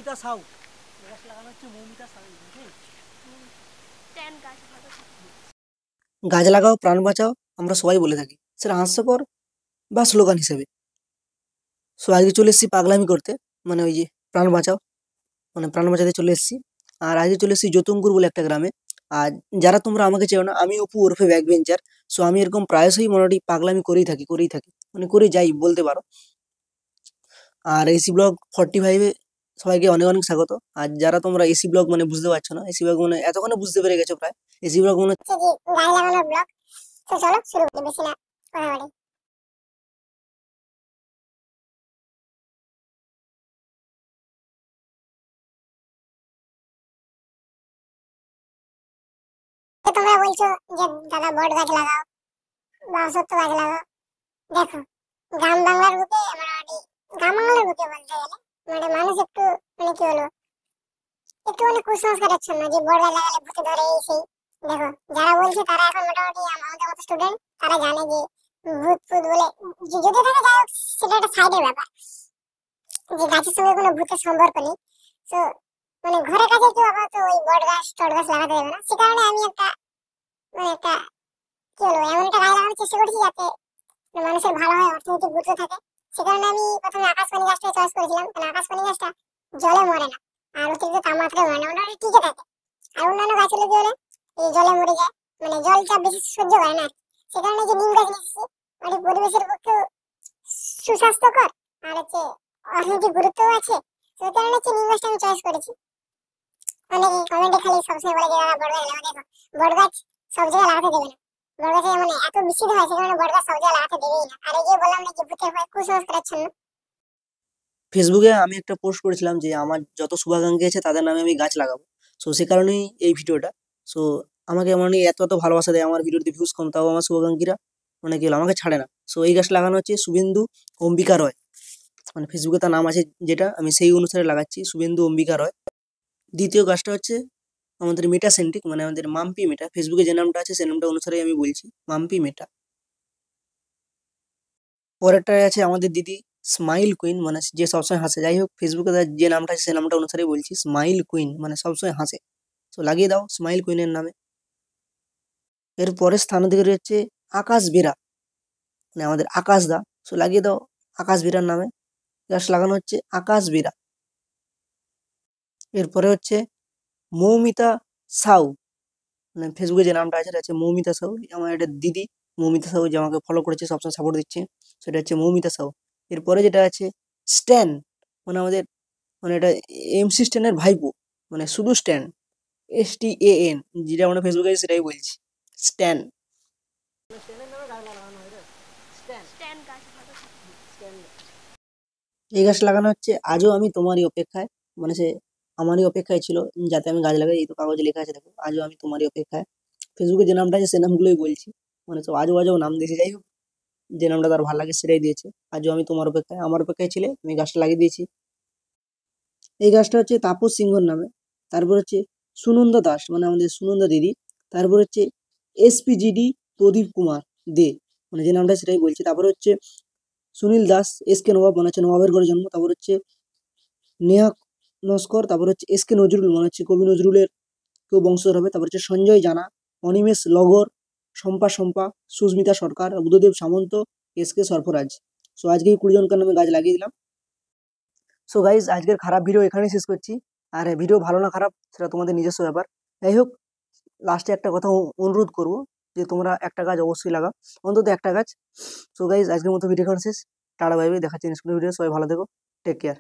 মৌমিতা সাউ গাছ লাগানো হচ্ছে মৌমিতা সাউ। গাছ লাগাও প্রাণ বাঁচাও আমরা সবাই বলে থাকি, সেটা হাস্যকর বা স্লোগান হিসেবে। সো আজকে চলে এসেছি পাগলামি করতে, মানে ওই যে প্রাণ বাঁচাও, মানে প্রাণ বাঁচাতে চলে এসেছি। আর আজকে চলে এসেছি যতঙ্কুর বলে একটা গ্রামে। আর যারা তোমরা আমাকে চেনো না, আমি অপু ওরফে ব্যাক বেঞ্চার। সো আমি এরকম প্রায়শই মোটামুটি পাগলামি করেই থাকি মানে করে যাই বলতে পারো। আর এসি ব্লগ 45-এ সবাইকে অনেক অনেক স্বাগত। আর যারা তোমরা এসি ব্লগ মানে বুঝতে পারছো না, এসি ব্লগ মানে এতক্ষণে বুঝতে পেরে গেছো প্রায়। এসি ব্লগ মানে হচ্ছে যে গাছ লাগানোর ব্লগ। তো চলো শুরু করি, বেশি না কথা বলি। তো তোমরা বলছো যে দাদা বট গাছ লাগাও বা অশ্বত্থ গাছ লাগাও। দেখো, গ্রাম বাংলার বুকে মোটামুটি, গ্রাম বাংলার বুকে বলতে গেলে মানে মানুষ একটু মানে কি বলবো, একটু মানে কুসংস্কারাচ্ছন্ন যে বট গাছ লাগালে ভূতে ধরে এই সেই। দেখো, যারা বলছে তারা এখন মোটামুটি আমাদের মতো স্টুডেন্ট, তারা জানে যে ভূত ফুত বলে যদি থাকে, যাই হোক সেটা একটা সাইডের ব্যাপার, যে গাছের সঙ্গে কোনো ভূতের সম্পর্ক নেই। তো মানে ঘরের কাছে কেউ আপাতত ওই বট গাছ টট গাছ লাগাতে দেবে না, সে কারণে আমি একটা মানে একটা কি বলবো, এমন একটা গাছ লাগানোর চেষ্টা করেছি যাতে মানুষের ভালো হয়, অর্থনৈতিক গুরুত্ব থাকে। সে কারণে আমি প্রথমে আকাশমণি গাছটা চয়েস করেছিলাম, কারণ আকাশমণি গাছটা জলে মরে না আর অতিরিক্ত তাপমাত্রায় মরে না, মোটামুটি টিকে থাকে। আর অন্যান্য গাছগুলো কি হলে এই জলে মরে যায়, মানে জল চাপ বেশি সহ্য করে না। সে কারণে যে নিম গাছ নিয়ে এসেছি, মানে পরিবেশের পক্ষে সুস্বাস্থ্যকর আর হচ্ছে অর্থনৈতিক গুরুত্বও আছে। সে কারণে হচ্ছে নিম গাছটা আমি চয়েস করেছি। অনেকে কমেন্টে খালি সবসময় বলে যে দাদা বড় গাছ লাগাও। দেখো, বড় গাছ সব জায়গায় লাগাতে দেবে না, বড় গাছে মানে এত বিস্তৃত হয়, সে কারণে বড় গাছ সব জায়গায় লাগাতে দেবেই না। আর এই যে বললাম না যে ভূতের ভয়, কুসংস্কারাচ্ছন্ন। ফেসবুকে আমি একটা পোস্ট করেছিলাম যে আমার যত শুভাকাঙ্ক্ষী আছে তাদের নামে আমি গাছ লাগাবো। সো সে কারণেই এই ভিডিওটা। সো আমাকে মানে এত এত ভালোবাসা দেয়, আমার ভিডিওতে ভিউজ কম তাও আমার শুভাকাঙ্ক্ষীরা মানে কি হলো আমাকে ছাড়ে না। সো এই গাছ লাগানো হচ্ছে শুভেন্দু অম্বিকা রয়, মানে ফেসবুকে তার নাম আছে যেটা, আমি সেই অনুসারে লাগাচ্ছি শুভেন্দু অম্বিকা রয়। দ্বিতীয় গাছটা হচ্ছে আমাদের মেটা সেন্টিক, মানে আমাদের মাম্পি মেটা, ফেসবুকে যে নামটা আছে সেই নামটা অনুসারে আমি বলছি মাম্পি মেটা। পরেরটায় আছে আমাদের দিদি স্মাইল কুইন, মানে যে সবসময় হাসে। যাই হোক, ফেসবুকে তার যে নামটা আছে সেই নামটা অনুসারে বলছি স্মাইল কুইন, মানে সবসময় হাসে। তো লাগিয়ে দাও স্মাইল কুইনের নামে। এর পরের স্থান অধিকারী হচ্ছে আকাশ বেরা, মানে আমাদের আকাশ দা। সো লাগিয়ে দাও আকাশ বেরার নামে, গাছ লাগানো হচ্ছে আকাশ বেরা। এরপরে হচ্ছে মৌমিতা সাউ, মানে ফেসবুকে যে নামটা আছে এটা হচ্ছে মৌমিতা সাউ। আমার একটা দিদি মৌমিতা সাউ, যে আমাকে ফলো করেছে, সবসময় সাপোর্ট দিচ্ছে, সেটা হচ্ছে মৌমিতা সাউ। এরপরে যেটা আছে স্ট্যান, মানে আমাদের মানে এটা এমসি স্ট্যানের ভাইপো, মানে শুধু স্ট্যান, STAN, যেটা আমরা ফেসবুকে আছে সেটাই বলছি স্ট্যান। এই গাছ লাগানো হচ্ছে আজও আমি তোমারই অপেক্ষায়, মানে সে আমারই অপেক্ষায় ছিল যাতে আমি গাছ লাগাই। এই তো কাগজে লেখা আছে দেখো, আজও আমি তোমারই অপেক্ষায়। ফেসবুকে যে নামটা আছে সে নামগুলোই বলছি, মানে সব আজও আজও নাম দিয়েছে। যাই হোক, যে নামটা তার ভালো লাগে সেটাই দিয়েছে। আজও আমি তোমার অপেক্ষায়, আমার অপেক্ষায় ছিলে, আমি গাছটা লাগিয়ে দিয়েছি। এই গাছটা হচ্ছে তাপস সিংহর নামে। তারপর হচ্ছে সুনন্দা দাস, মানে আমাদের সুনন্দা দিদি। তারপর হচ্ছে SPGD প্রদীপ কুমার দে, মানে যে নামটা সেটাই বলছি। তারপর হচ্ছে সুনীল দাস SK নবাব, মানে হচ্ছে নবাবের ঘরে জন্ম। তারপর হচ্ছে নেহা নস্কর। তারপর হচ্ছে SK নজরুল, মানে হচ্ছে কবি নজরুলের কেউ বংশধর হবে। তারপর হচ্ছে সঞ্জয় জানা, অনিমেষ লগর, শম্পা শম্পা, সুস্মিতা সরকার, বুদ্ধদেব সামন্ত, SK সরফরাজ। সো আজকে এই 20 জনকার নামে গাছ লাগিয়ে দিলাম। সো গাইজ, আজকের খারাপ ভিডিও এখানেই শেষ করছি। আর ভিডিও ভালো না খারাপ সেটা তোমাদের নিজস্ব ব্যাপার। যাই হোক, লাস্টে একটা কথা অনুরোধ করব যে তোমরা একটা গাছ অবশ্যই লাগাও, অন্তত একটা গাছ। সো গাইজ, আজকের মতো ভিডিও শেষ। টাটা, বাই বাই, দেখাচ্ছি নেক্সট ভিডিও। সবাই ভালো থেকো, টেক কেয়ার।